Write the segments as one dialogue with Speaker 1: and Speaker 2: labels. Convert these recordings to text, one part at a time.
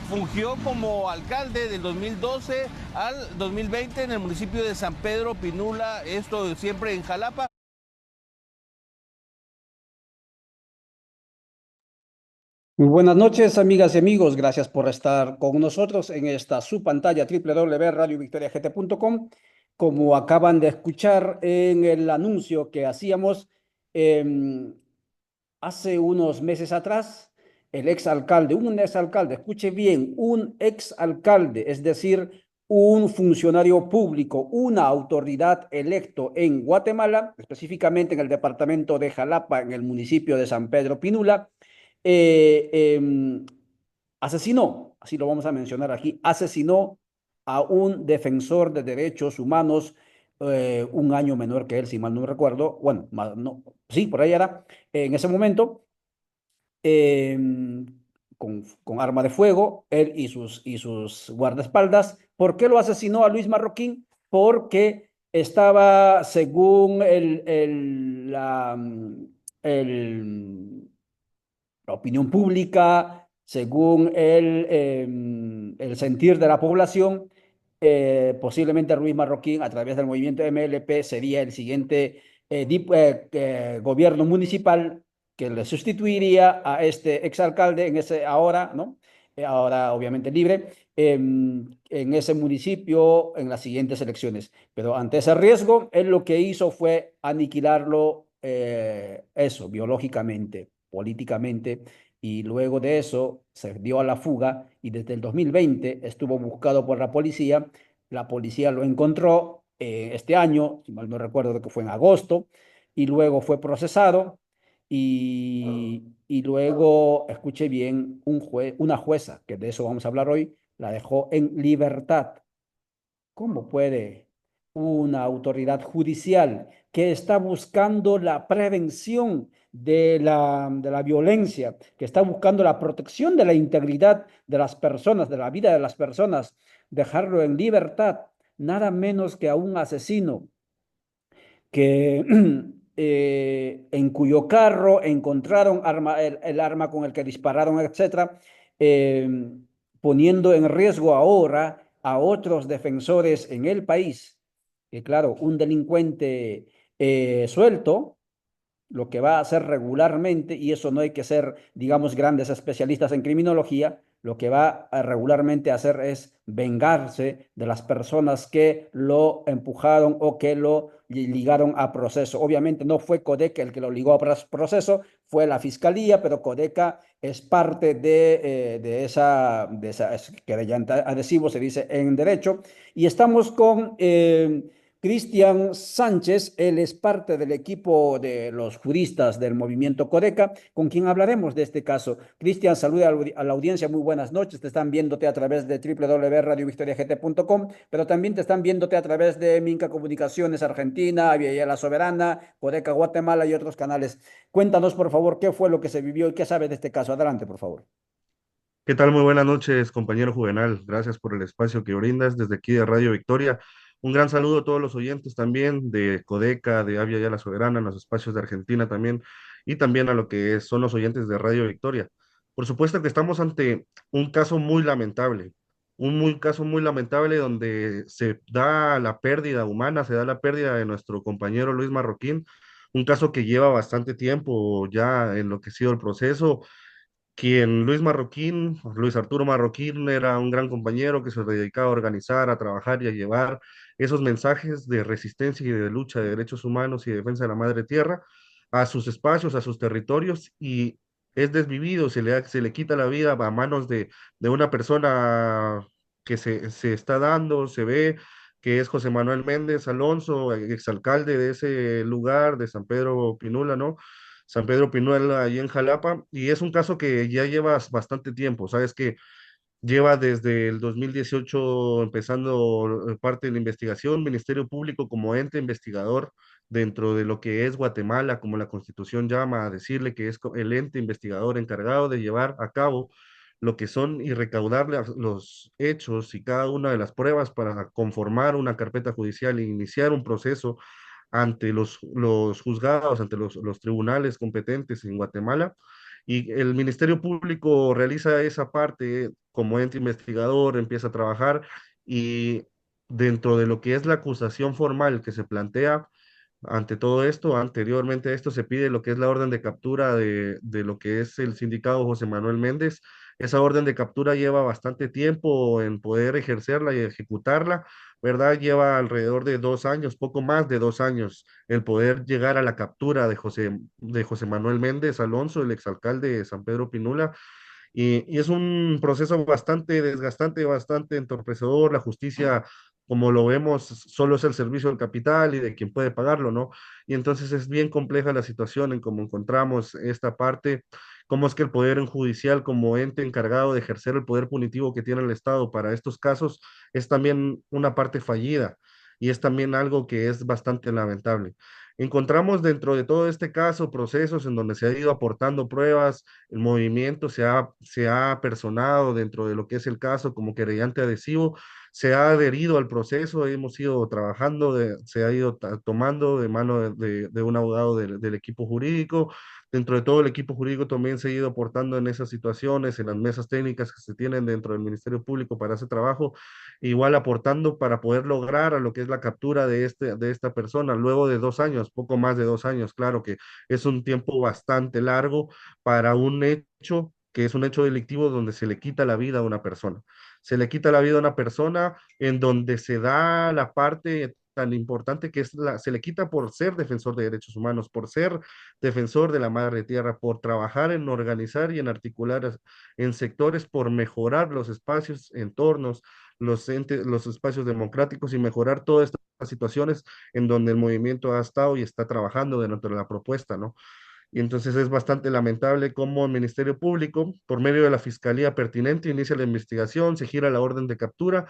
Speaker 1: fungió como alcalde del 2012 al 2020 en el municipio de San Pedro Pinula, esto siempre en Jalapa.
Speaker 2: Muy buenas noches, amigas y amigos. Gracias por estar con nosotros en esta su pantalla www.radiovictoriagt.com. Como acaban de escuchar en el anuncio que hacíamos em, hace unos meses atrás, el exalcalde, un exalcalde, escuche bien, un exalcalde, es decir, un funcionario público, una autoridad electo en Guatemala, específicamente en el departamento de Jalapa, en el municipio de San Pedro Pinula, eh, eh, asesinó, así lo vamos a mencionar aquí, asesinó a un defensor de derechos humanos, un año menor que él, si mal no recuerdo, bueno, no, sí, por ahí era, en ese momento, eh, con arma de fuego, él y sus guardaespaldas. ¿Por qué lo asesinó a Luis Marroquín? Porque estaba, según el la opinión pública, según el sentir de la población, posiblemente Ruiz Marroquín, a través del movimiento MLP, sería el siguiente gobierno municipal que le sustituiría a este exalcalde en ese ahora, ¿no? Ahora obviamente libre, en ese municipio en las siguientes elecciones. Pero ante ese riesgo, él lo que hizo fue aniquilarlo, eso, biológicamente, políticamente, y luego de eso se dio a la fuga y desde el 2020 estuvo buscado por la policía. La policía lo encontró este año, si mal no recuerdo que fue en agosto, y luego fue procesado y luego, escuche bien, una jueza, que de eso vamos a hablar hoy, la dejó en libertad. ¿Cómo puede una autoridad judicial que está buscando la prevención de la violencia, que está buscando la protección de la integridad de las personas, de la vida de las personas, dejarlo en libertad, nada menos que a un asesino que en cuyo carro encontraron el arma con el que dispararon, etcétera, eh, poniendo en riesgo ahora a otros defensores en el país? Que claro, un delincuente suelto, lo que va a hacer regularmente, y eso no hay que ser, digamos, grandes especialistas en criminología, lo que va a regularmente hacer es vengarse de las personas que lo empujaron o que lo ligaron a proceso. Obviamente no fue Codeca el que lo ligó a proceso, fue la fiscalía, pero Codeca es parte de esa querellante adhesivo, se dice en derecho. Y estamos con Cristian Sánchez. Él es parte del equipo de los juristas del movimiento Codeca, con quien hablaremos de este caso. Cristian, saluda a la audiencia, muy buenas noches. Te están viéndote a través de www.radiovictoriagt.com, pero también te están viéndote a través de Minca Comunicaciones Argentina, Avia La Soberana, Codeca Guatemala y otros canales. Cuéntanos, por favor, qué fue lo que se vivió y qué sabes de este caso. Adelante, por favor.
Speaker 3: ¿Qué tal? Muy buenas noches, compañero Juvenal. Gracias por el espacio que brindas desde aquí de Radio Victoria. Un gran saludo a todos los oyentes también de Codeca, de Avia Yala Soberana, en los espacios de Argentina también, y también a lo que son los oyentes de Radio Victoria. Por supuesto que estamos ante un caso muy lamentable, caso muy lamentable donde se da la pérdida humana, se da la pérdida de nuestro compañero Luis Marroquín, un caso que lleva bastante tiempo ya en lo que ha sido el proceso, quien Luis Marroquín, Luis Arturo Marroquín, era un gran compañero que se dedicaba a organizar, a trabajar y a llevar esos mensajes de resistencia y de lucha de derechos humanos y de defensa de la madre tierra a sus espacios, a sus territorios, y es desvivido, se le quita la vida a manos de una persona que se está dando, se ve que es José Manuel Méndez Alonso, exalcalde de ese lugar, de San Pedro Pinula, ¿no? San Pedro Pinula, ahí en Jalapa, y es un caso que ya lleva bastante tiempo, sabes que lleva desde el 2018 empezando parte de la investigación, Ministerio Público como ente investigador dentro de lo que es Guatemala, como la Constitución llama a decirle que es el ente investigador encargado de llevar a cabo lo que son y recaudar los hechos y cada una de las pruebas para conformar una carpeta judicial e iniciar un proceso ante los juzgados, ante los tribunales competentes en Guatemala. y el Ministerio Público realiza esa parte como ente investigador, empieza a trabajar y dentro de lo que es la acusación formal que se plantea, ante todo esto, anteriormente a esto, se pide lo que es la orden de captura de lo que es el sindicado José Manuel Méndez. Esa orden de captura lleva bastante tiempo en poder ejercerla y ejecutarla, ¿verdad? Lleva alrededor de 2 años, poco más de 2 años, el poder llegar a la captura de José Manuel Méndez Alonso, el exalcalde de San Pedro Pinula, y es un proceso bastante desgastante, bastante entorpecedor. La justicia, como lo vemos, solo es el servicio del capital y de quien puede pagarlo, ¿no? Y entonces es bien compleja la situación en cómo encontramos esta parte, cómo es que el Poder Judicial, como ente encargado de ejercer el poder punitivo que tiene el Estado para estos casos, es también una parte fallida y es también algo que es bastante lamentable. Encontramos dentro de todo este caso procesos en donde se ha ido aportando pruebas, el movimiento se ha personado dentro de lo que es el caso como querellante adhesivo, se ha adherido al proceso, hemos ido trabajando, se ha ido tomando de mano de un abogado del equipo jurídico. Dentro de todo el equipo jurídico también se ha ido aportando en esas situaciones, en las mesas técnicas que se tienen dentro del Ministerio Público para ese trabajo, igual aportando para poder lograr a lo que es la captura de esta persona luego de 2 años, poco más de 2 años, claro que es un tiempo bastante largo para un hecho que es un hecho delictivo donde se le quita la vida a una persona. Se le quita la vida a una persona en donde se da la parte tan importante que es se le quita por ser defensor de derechos humanos, por ser defensor de la madre tierra, por trabajar en organizar y en articular en sectores, por mejorar los espacios, entornos, los espacios democráticos y mejorar todas estas situaciones en donde el movimiento ha estado y está trabajando dentro de la propuesta, ¿no? Y entonces es bastante lamentable cómo el Ministerio Público, por medio de la Fiscalía pertinente, inicia la investigación, se gira la orden de captura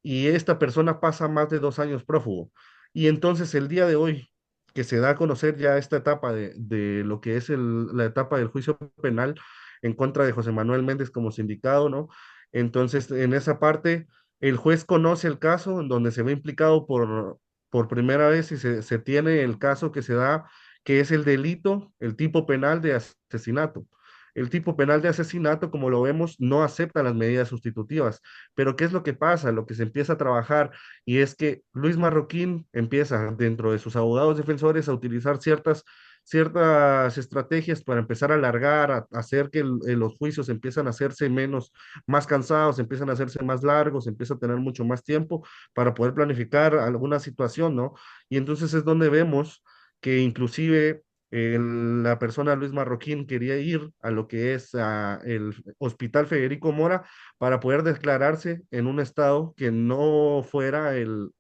Speaker 3: y esta persona pasa más de 2 años prófugo. Y entonces el día de hoy, que se da a conocer ya esta etapa de lo que es la etapa del juicio penal en contra de José Manuel Méndez como sindicado, ¿no? Entonces, en esa parte, el juez conoce el caso en donde se ve implicado por primera vez y se tiene el caso que se da que es el delito, el tipo penal de asesinato. El tipo penal de asesinato, como lo vemos, no acepta las medidas sustitutivas. Pero ¿qué es lo que pasa? Lo que se empieza a trabajar y es que Luis Marroquín empieza dentro de sus abogados defensores a utilizar ciertas estrategias para empezar a alargar, a hacer que los juicios empiezan a hacerse más cansados, empiezan a hacerse más largos, empieza a tener mucho más tiempo para poder planificar alguna situación, ¿no? Y entonces es donde vemos que inclusive la persona Luis Marroquín quería ir a lo que es el Hospital Federico Mora para poder declararse en un estado que no fuera el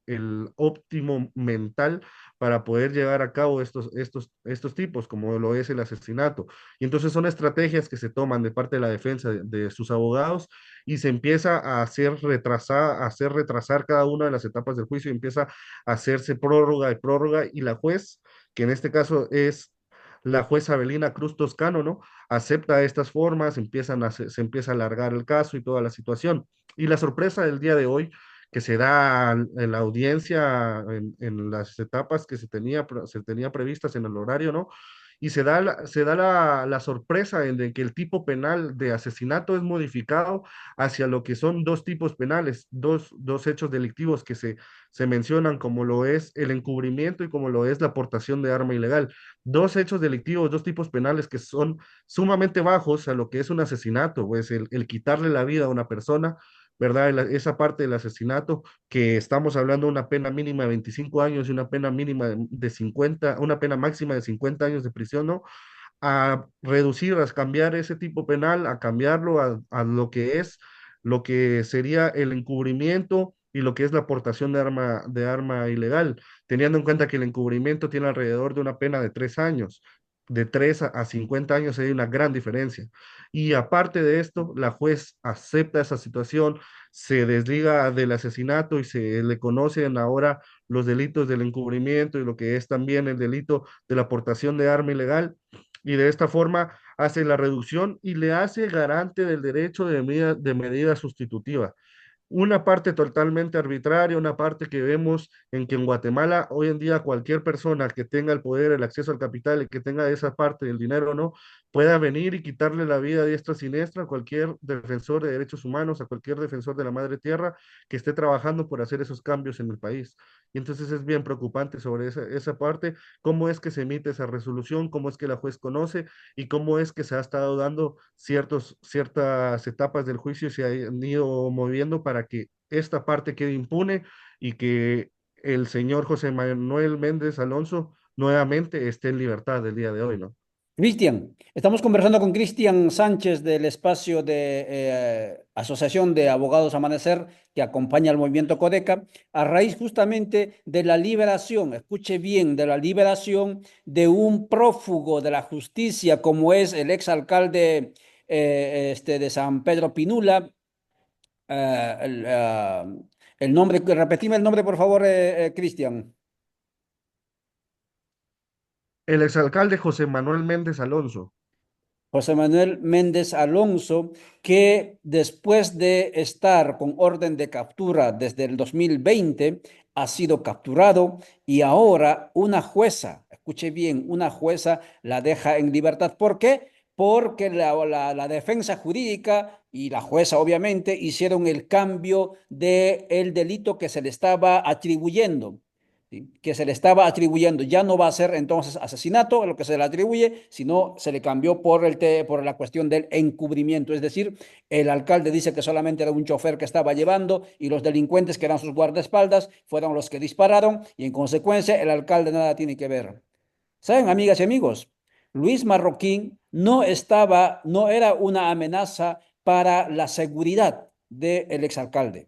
Speaker 3: óptimo mental para poder llevar a cabo estos tipos, como lo es el asesinato. Y entonces son estrategias que se toman de parte de la defensa de sus abogados y se empieza a hacer retrasar cada una de las etapas del juicio y empieza a hacerse prórroga y prórroga y la juez que en este caso es la jueza Abelina Cruz Toscano, ¿no? Acepta estas formas, se empieza a alargar el caso y toda la situación. Y la sorpresa del día de hoy, que se da en la audiencia, en las etapas que se tenía previstas en el horario, ¿no? Y se da la sorpresa en de que el tipo penal de asesinato es modificado hacia lo que son dos tipos penales, dos hechos delictivos que se mencionan como lo es el encubrimiento y como lo es la aportación de arma ilegal. Dos hechos delictivos, dos tipos penales que son sumamente bajos a lo que es un asesinato, pues el quitarle la vida a una persona, ¿verdad? Esa parte del asesinato, que estamos hablando de una pena mínima de 25 años y una pena mínima de 50, una pena máxima de 50 años de prisión, ¿no? A reducir, a cambiar ese tipo penal, a cambiarlo a lo que es, lo que sería el encubrimiento y lo que es la aportación de arma ilegal, teniendo en cuenta que el encubrimiento tiene alrededor de una pena de 3 años. De 3 a 50 años hay una gran diferencia. Y aparte de esto, la juez acepta esa situación, se desliga del asesinato y se le conocen ahora los delitos del encubrimiento y lo que es también el delito de la aportación de arma ilegal y de esta forma hace la reducción y le hace garante del derecho de medida sustitutiva. Una parte totalmente arbitraria, una parte que vemos en que en Guatemala hoy en día cualquier persona que tenga el poder, el acceso al capital y que tenga esa parte del dinero, ¿no? pueda venir y quitarle la vida a diestra y siniestra a cualquier defensor de derechos humanos, a cualquier defensor de la madre tierra que esté trabajando por hacer esos cambios en el país. Y entonces es bien preocupante sobre esa parte, cómo es que se emite esa resolución, cómo es que la juez conoce y cómo es que se ha estado dando ciertas etapas del juicio y se han ido moviendo para que esta parte quede impune y que el señor José Manuel Méndez Alonso nuevamente esté en libertad el día de hoy, ¿no?
Speaker 2: Cristian, estamos conversando con Cristian Sánchez del espacio de Asociación de Abogados Amanecer que acompaña al movimiento Codeca a raíz justamente de la liberación, escuche bien, de la liberación de un prófugo de la justicia como es el exalcalde de San Pedro Pinula. eh, el, ah, el nombre, repetime el nombre por favor, Cristian.
Speaker 3: El exalcalde José Manuel Méndez Alonso.
Speaker 2: José Manuel Méndez Alonso, que después de estar con orden de captura desde el 2020, ha sido capturado y ahora una jueza, escuche bien, una jueza la deja en libertad. ¿Por qué? Porque la defensa jurídica y la jueza obviamente hicieron el cambio del delito que se le estaba atribuyendo. ¿Sí? Que se le estaba atribuyendo. Ya no va a ser entonces asesinato lo que se le atribuye, sino se le cambió por la cuestión del encubrimiento. Es decir, el alcalde dice que solamente era un chofer que estaba llevando y los delincuentes que eran sus guardaespaldas fueron los que dispararon y en consecuencia el alcalde nada tiene que ver. ¿Saben, amigas y amigos? Luis Marroquín no era una amenaza para la seguridad del exalcalde.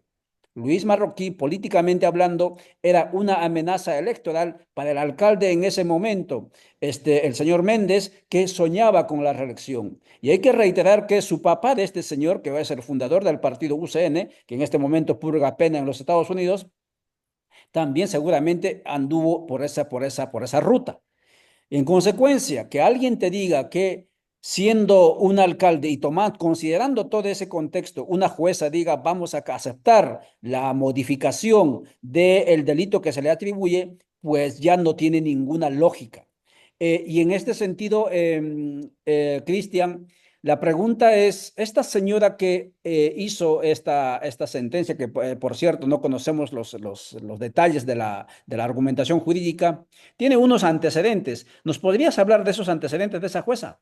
Speaker 2: Luis Marroquí, políticamente hablando, era una amenaza electoral para el alcalde en ese momento, el señor Méndez, que soñaba con la reelección. Y hay que reiterar que su papá de este señor, que va a ser el fundador del partido UCN, que en este momento purga pena en los Estados Unidos, también seguramente anduvo por esa ruta. En consecuencia, que alguien te diga que siendo un alcalde y considerando todo ese contexto, una jueza diga vamos a aceptar la modificación del delito que se le atribuye, pues ya no tiene ninguna lógica. Y en este sentido, Cristian, la pregunta es, esta señora que hizo esta sentencia, que por cierto no conocemos los detalles de la argumentación jurídica, tiene unos antecedentes. ¿Nos podrías hablar de esos antecedentes de esa jueza?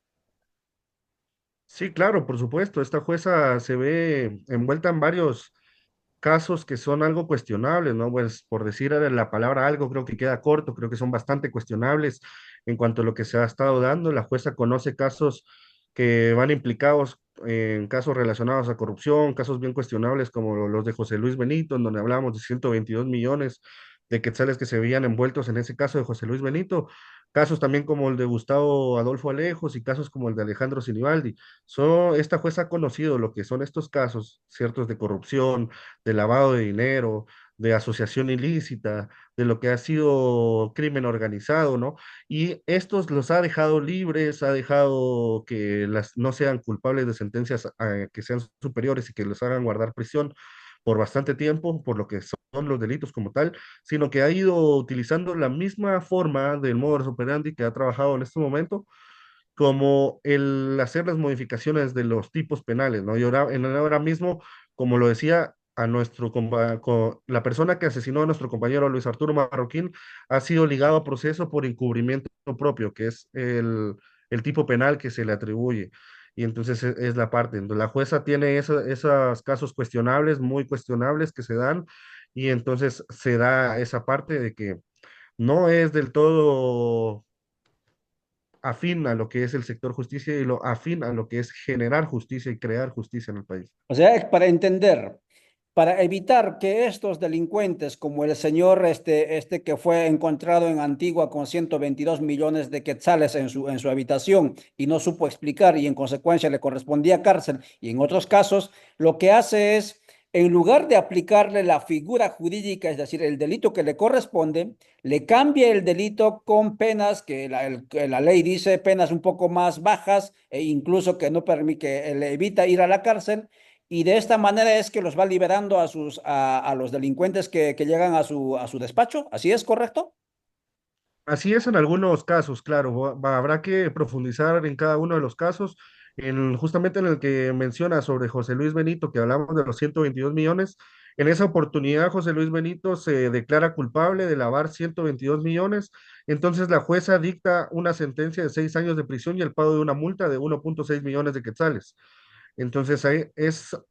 Speaker 3: Sí, claro, por supuesto. Esta jueza se ve envuelta en varios casos que son algo cuestionables, ¿no? Pues por decir la palabra algo, creo que queda corto, creo que son bastante cuestionables en cuanto a lo que se ha estado dando. La jueza conoce casos que van implicados en casos relacionados a corrupción, casos bien cuestionables como los de José Luis Benito, en donde hablábamos de 122 millones de quetzales que se veían envueltos en ese caso de José Luis Benito, casos también como el de Gustavo Adolfo Alejos y casos como el de Alejandro Sinibaldi. Esta jueza ha conocido lo que son estos casos, ciertos de corrupción, de lavado de dinero, de asociación ilícita, de lo que ha sido crimen organizado, ¿no? Y estos los ha dejado libres, ha dejado que no sean culpables de sentencias que sean superiores y que los hagan guardar prisión por bastante tiempo, por lo que son los delitos como tal, sino que ha ido utilizando la misma forma del modus operandi que ha trabajado en este momento como el hacer las modificaciones de los tipos penales, ¿no? Y ahora mismo, como lo decía, la persona que asesinó a nuestro compañero Luis Arturo Marroquín ha sido ligado a proceso por encubrimiento propio, que es el tipo penal que se le atribuye. Y entonces es la parte. Entonces, la jueza tiene esos casos cuestionables, muy cuestionables que se dan, y entonces se da esa parte de que no es del todo afín a lo que es el sector justicia y lo afín a lo que es generar justicia y crear justicia en el país.
Speaker 2: O sea, para entender, para evitar que estos delincuentes, como el señor que fue encontrado en Antigua con 122 millones de quetzales en su habitación y no supo explicar y en consecuencia le correspondía cárcel, y en otros casos, lo que hace es, en lugar de aplicarle la figura jurídica, es decir, el delito que le corresponde, le cambia el delito con penas que la ley dice penas un poco más bajas e incluso que no permite, que le evita ir a la cárcel y de esta manera es que los va liberando a los delincuentes que llegan a su despacho. ¿Así es correcto?
Speaker 3: Así es en algunos casos, claro, habrá que profundizar en cada uno de los casos. Justamente en el que menciona sobre José Luis Benito, que hablamos de los 122 millones, en esa oportunidad José Luis Benito se declara culpable de lavar 122 millones, entonces la jueza dicta una sentencia de 6 años de prisión y el pago de una multa de 1,6 millones de quetzales. Entonces, hay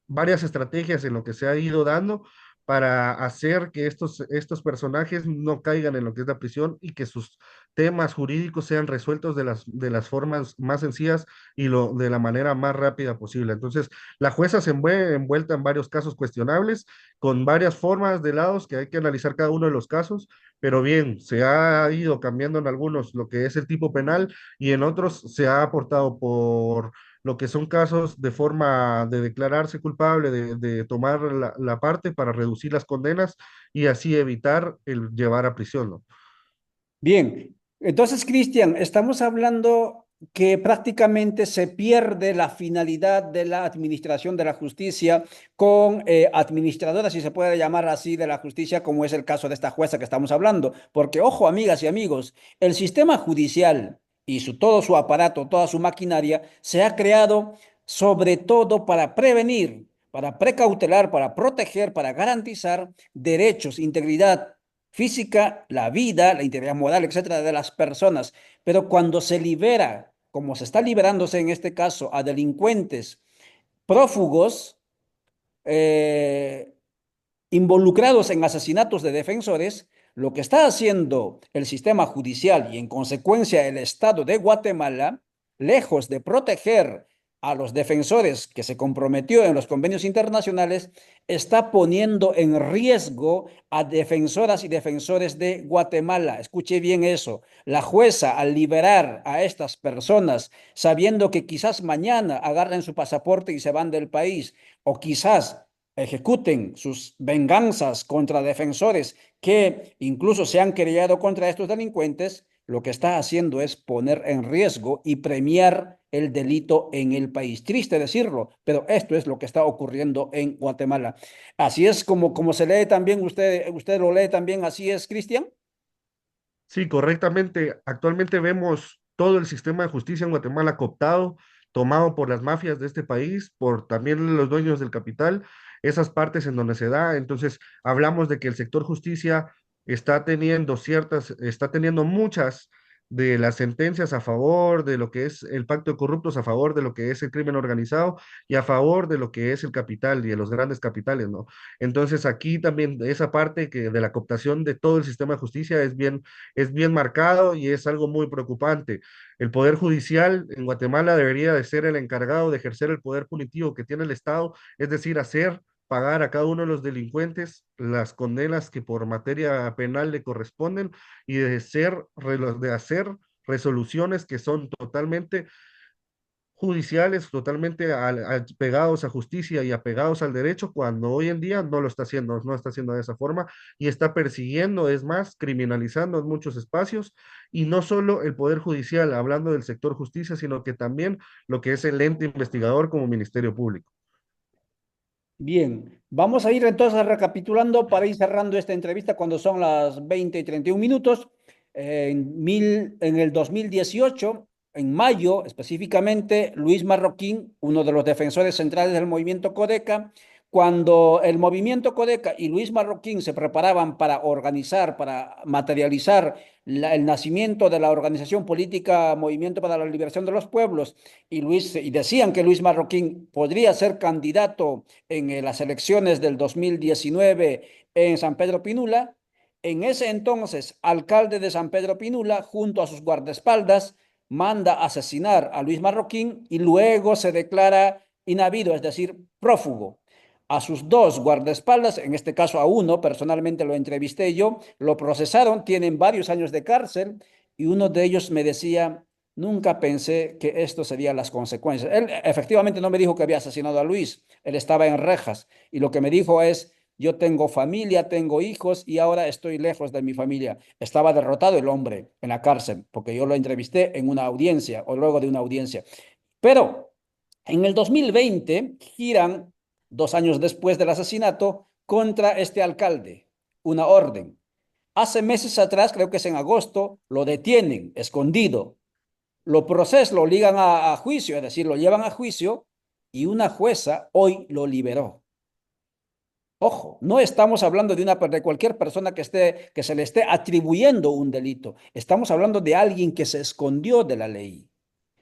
Speaker 3: varias estrategias en lo que se ha ido dando para hacer que estos personajes no caigan en lo que es la prisión y que sus temas jurídicos sean resueltos de las formas más sencillas y de la manera más rápida posible. Entonces, la jueza se envuelta en varios casos cuestionables, con varias formas de lados que hay que analizar cada uno de los casos, pero bien, se ha ido cambiando en algunos lo que es el tipo penal y en otros se ha aportado por lo que son casos de forma de declararse culpable, de tomar la parte para reducir las condenas y así evitar el llevar a prisión, ¿no?
Speaker 2: Bien, entonces, Cristian, estamos hablando que prácticamente se pierde la finalidad de la administración de la justicia con administradoras, si se puede llamar así, de la justicia, como es el caso de esta jueza que estamos hablando. Porque, ojo, amigas y amigos, el sistema judicial y todo su aparato, toda su maquinaria, se ha creado sobre todo para prevenir, para precautelar, para proteger, para garantizar derechos, integridad física, la vida, la integridad moral, etcétera, de las personas. Pero cuando se libera, como se está liberándose en este caso, a delincuentes prófugos, eh, involucrados en asesinatos de defensores, lo que está haciendo el sistema judicial y en consecuencia el Estado de Guatemala, lejos de proteger a los defensores que se comprometió en los convenios internacionales, está poniendo en riesgo a defensoras y defensores de Guatemala. Escuche bien eso. La jueza, al liberar a estas personas, sabiendo que quizás mañana agarren su pasaporte y se van del país, o quizás ejecuten sus venganzas contra defensores que incluso se han querellado contra estos delincuentes, lo que está haciendo es poner en riesgo y premiar el delito en el país. Triste decirlo, pero esto es lo que está ocurriendo en Guatemala. Así es como se lee también, usted lo lee también, así es, Cristian.
Speaker 3: Sí, correctamente. Actualmente vemos todo el sistema de justicia en Guatemala cooptado, tomado por las mafias de este país, por también los dueños del capital, esas partes en donde se da. Entonces, hablamos de que el sector justicia está teniendo muchas de las sentencias a favor de lo que es el pacto de corruptos, a favor de lo que es el crimen organizado y a favor de lo que es el capital y de los grandes capitales, ¿no? Entonces, aquí también esa parte que de la cooptación de todo el sistema de justicia es bien marcado y es algo muy preocupante. El Poder Judicial en Guatemala debería de ser el encargado de ejercer el poder punitivo que tiene el Estado, es decir, hacer pagar a cada uno de los delincuentes las condenas que por materia penal le corresponden y de hacer resoluciones que son totalmente judiciales, totalmente apegados a justicia y apegados al derecho, cuando hoy en día no lo está haciendo, no está haciendo de esa forma y está persiguiendo, es más, criminalizando en muchos espacios, y no solo el Poder Judicial, hablando del sector justicia, sino que también lo que es el ente investigador como Ministerio Público.
Speaker 2: Bien, vamos a ir entonces recapitulando para ir cerrando esta entrevista cuando son las 20:31. En el 2018, en mayo específicamente, Luis Marroquín, uno de los defensores centrales del movimiento Codeca, cuando el movimiento Codeca y Luis Marroquín se preparaban para organizar, para materializar el nacimiento de la organización política Movimiento para la Liberación de los Pueblos, y decían que Luis Marroquín podría ser candidato en las elecciones del 2019 en San Pedro Pinula. En ese entonces, alcalde de San Pedro Pinula, junto a sus guardaespaldas, manda asesinar a Luis Marroquín y luego se declara inhabido, es decir, prófugo. A sus dos guardaespaldas, en este caso a uno, personalmente lo entrevisté yo, lo procesaron, tienen varios años de cárcel y uno de ellos me decía, nunca pensé que esto serían las consecuencias. Él efectivamente no me dijo que había asesinado a Luis, él estaba en rejas y lo que me dijo es, yo tengo familia, tengo hijos y ahora estoy lejos de mi familia. Estaba derrotado el hombre en la cárcel porque yo lo entrevisté en una audiencia o luego de una audiencia. Pero en el 2020 giran, 2 años después del asesinato, contra este alcalde una orden. Hace meses atrás, creo que es en agosto, lo detienen, escondido. Lo procesan, lo ligan a juicio, es decir, lo llevan a juicio y una jueza hoy lo liberó. Ojo, no estamos hablando de cualquier persona que se le esté atribuyendo un delito. Estamos hablando de alguien que se escondió de la ley.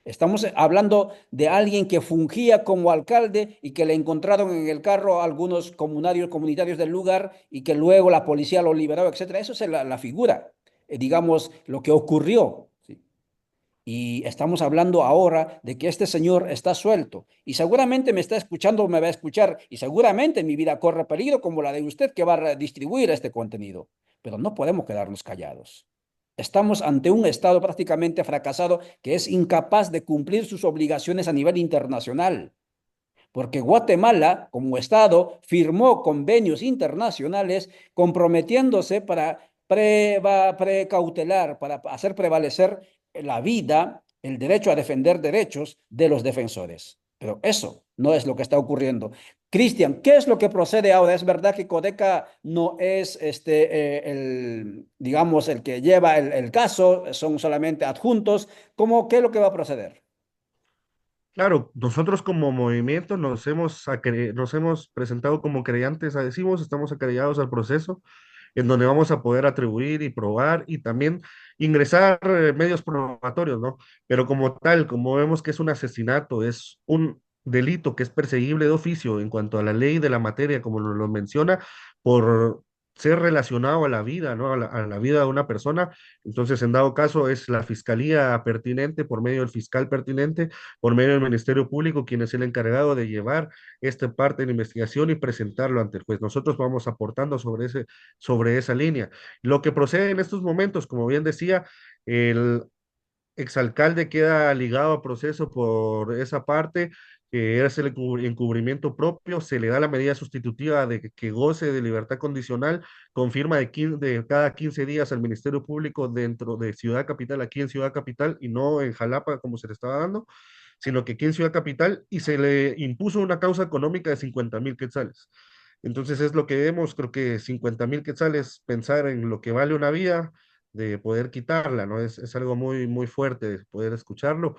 Speaker 2: Estamos hablando de alguien que fungía como alcalde y que le encontraron en el carro algunos comunitarios del lugar y que luego la policía lo liberó, etcétera. Eso es la figura, digamos, lo que ocurrió. ¿Sí? Y estamos hablando ahora de que este señor está suelto y seguramente me está escuchando o me va a escuchar y seguramente mi vida corre peligro como la de usted que va a distribuir este contenido. Pero no podemos quedarnos callados. Estamos ante un Estado prácticamente fracasado que es incapaz de cumplir sus obligaciones a nivel internacional, porque Guatemala, como Estado, firmó convenios internacionales comprometiéndose para precautelar, para hacer prevalecer la vida, el derecho a defender derechos de los defensores. Pero eso no es lo que está ocurriendo. Cristian, ¿qué es lo que procede ahora? ¿Es verdad que Codeca no es digamos, el que lleva el caso, son solamente adjuntos? ¿Cómo, qué es lo que va a proceder?
Speaker 3: Claro, nosotros como movimiento nos hemos presentado como creyentes adhesivos, estamos acreedados al proceso en donde vamos a poder atribuir y probar y también ingresar medios probatorios, ¿no? Pero como tal, como vemos que es un asesinato, es un delito que es perseguible de oficio en cuanto a la ley de la materia, como lo menciona, por ser relacionado a la vida, ¿no? A la vida de una persona. Entonces, en dado caso, es la fiscalía pertinente, por medio del fiscal pertinente, por medio del Ministerio Público, quien es el encargado de llevar esta parte de la investigación y presentarlo ante el juez. Nosotros vamos aportando sobre esa línea. Lo que procede en estos momentos, como bien decía, el exalcalde queda ligado a proceso por esa parte, que es el encubrimiento propio, se le da la medida sustitutiva de que goce de libertad condicional, confirma de cada 15 días al Ministerio Público dentro de Ciudad Capital, aquí en Ciudad Capital y no en Jalapa como se le estaba dando, sino que aquí en Ciudad Capital y se le impuso una causa económica de 50,000 quetzales. Entonces es lo que vemos, creo que 50,000 quetzales, pensar en lo que vale una vida, de poder quitarla, ¿no? Es algo muy, muy fuerte de poder escucharlo.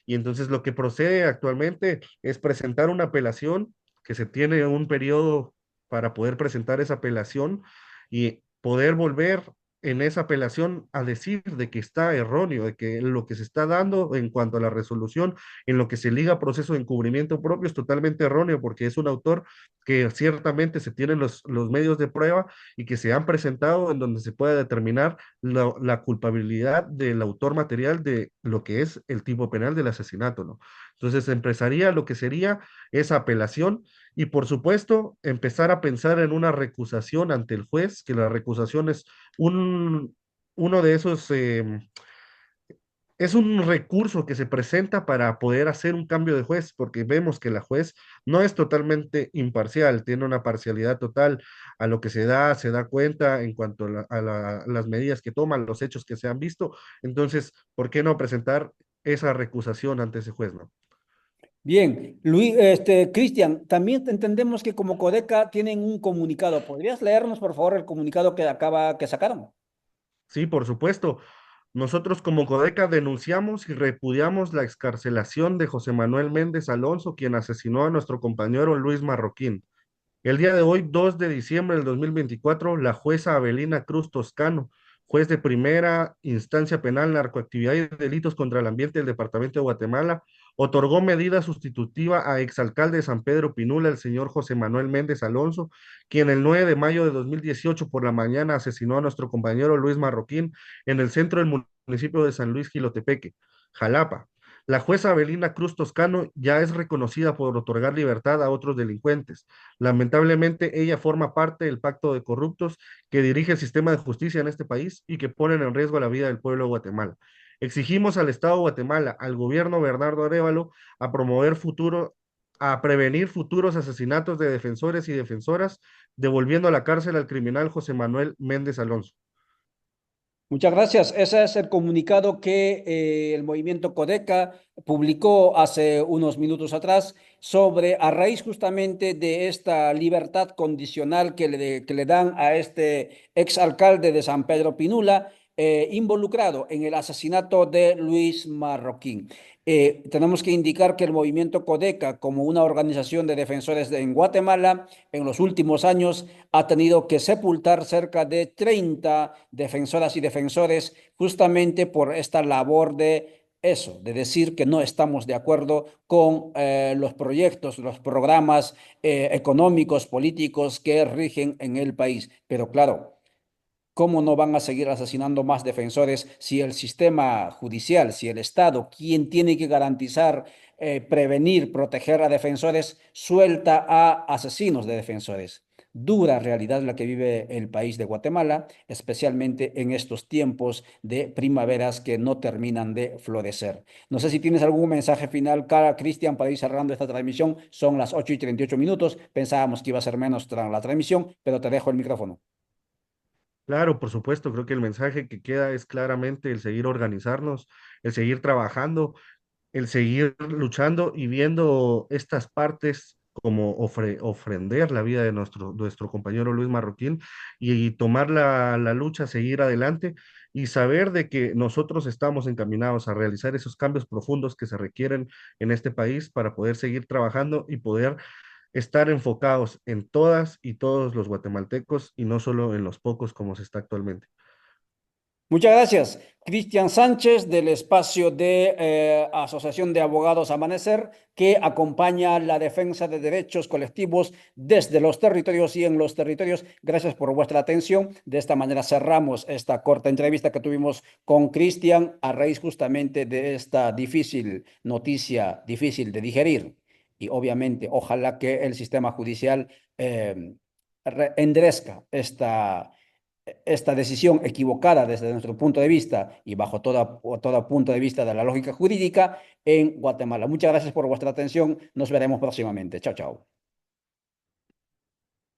Speaker 3: Y entonces lo que procede actualmente es presentar una apelación, que se tiene un periodo para poder presentar esa apelación y poder volver en esa apelación a decir de que está erróneo, de que lo que se está dando en cuanto a la resolución, en lo que se liga a proceso de encubrimiento propio, es totalmente erróneo, porque es un autor que ciertamente se tienen los medios de prueba y que se han presentado en donde se puede determinar la culpabilidad del autor material de lo que es el tipo penal del asesinato, ¿no? Entonces empezaría lo que sería esa apelación y por supuesto empezar a pensar en una recusación ante el juez, que la recusación es un, uno de esos... es un recurso que se presenta para poder hacer un cambio de juez, porque vemos que la juez no es totalmente imparcial, tiene una parcialidad total a lo que se da cuenta en cuanto a, las medidas que toman, los hechos que se han visto. Entonces, ¿por qué no presentar esa recusación ante ese juez, no?
Speaker 2: Bien, Luis, Cristian, también entendemos que como Codeca tienen un comunicado. ¿Podrías leernos, por favor, el comunicado que sacaron?
Speaker 3: Sí, por supuesto. Nosotros como Codeca denunciamos y repudiamos la excarcelación de José Manuel Méndez Alonso, quien asesinó a nuestro compañero Luis Marroquín. El día de hoy, 2 de diciembre del 2024, la jueza Avelina Cruz Toscano, juez de primera instancia penal, narcoactividad y delitos contra el ambiente del Departamento de Guatemala, otorgó medida sustitutiva a exalcalde de San Pedro Pinula, el señor José Manuel Méndez Alonso, quien el 9 de mayo de 2018 por la mañana asesinó a nuestro compañero Luis Marroquín en el centro del municipio de San Luis Gilotepeque, Jalapa. La jueza Avelina Cruz Toscano ya es reconocida por otorgar libertad a otros delincuentes. Lamentablemente, ella forma parte del pacto de corruptos que dirige el sistema de justicia en este país y que ponen en riesgo la vida del pueblo de Guatemala. Exigimos al Estado de Guatemala, al gobierno Bernardo Arévalo, a promover a prevenir futuros asesinatos de defensores y defensoras, devolviendo a la cárcel al criminal José Manuel Méndez Alonso.
Speaker 2: Muchas gracias. Ese es el comunicado que el movimiento Codeca publicó hace unos minutos atrás sobre, a raíz justamente de esta libertad condicional que le dan a este exalcalde de San Pedro Pinula, involucrado en el asesinato de Luis Marroquín. Tenemos que indicar que el movimiento Codeca, como una organización de defensores en Guatemala, en los últimos años ha tenido que sepultar cerca de 30 defensoras y defensores justamente por esta labor de eso, de decir que no estamos de acuerdo con los proyectos, los programas económicos, políticos que rigen en el país. Pero claro, ¿cómo no van a seguir asesinando más defensores si el sistema judicial, si el Estado, quien tiene que garantizar, prevenir, proteger a defensores, suelta a asesinos de defensores? Dura realidad la que vive el país de Guatemala, especialmente en estos tiempos de primaveras que no terminan de florecer. No sé si tienes algún mensaje final, cara, Cristian, para ir cerrando esta transmisión. Son las 8:38. Pensábamos que iba a ser menos la transmisión, pero te dejo el micrófono.
Speaker 3: Claro, por supuesto, creo que el mensaje que queda es claramente el seguir organizarnos, el seguir trabajando, el seguir luchando y viendo estas partes como ofrender la vida de nuestro compañero Luis Marroquín y tomar la lucha, seguir adelante y saber de que nosotros estamos encaminados a realizar esos cambios profundos que se requieren en este país para poder seguir trabajando y poder estar enfocados en todas y todos los guatemaltecos y no solo en los pocos como se está actualmente.
Speaker 2: Muchas gracias. Cristian Sánchez, del espacio de Asociación de Abogados Amanecer, que acompaña la defensa de derechos colectivos desde los territorios y en los territorios. Gracias por vuestra atención. De esta manera cerramos esta corta entrevista que tuvimos con Cristian a raíz justamente de esta difícil noticia, difícil de digerir. Y obviamente, ojalá que el sistema judicial enderezca esta decisión equivocada desde nuestro punto de vista y bajo todo punto de vista de la lógica jurídica en Guatemala. Muchas gracias por vuestra atención. Nos veremos próximamente. Chao, chao.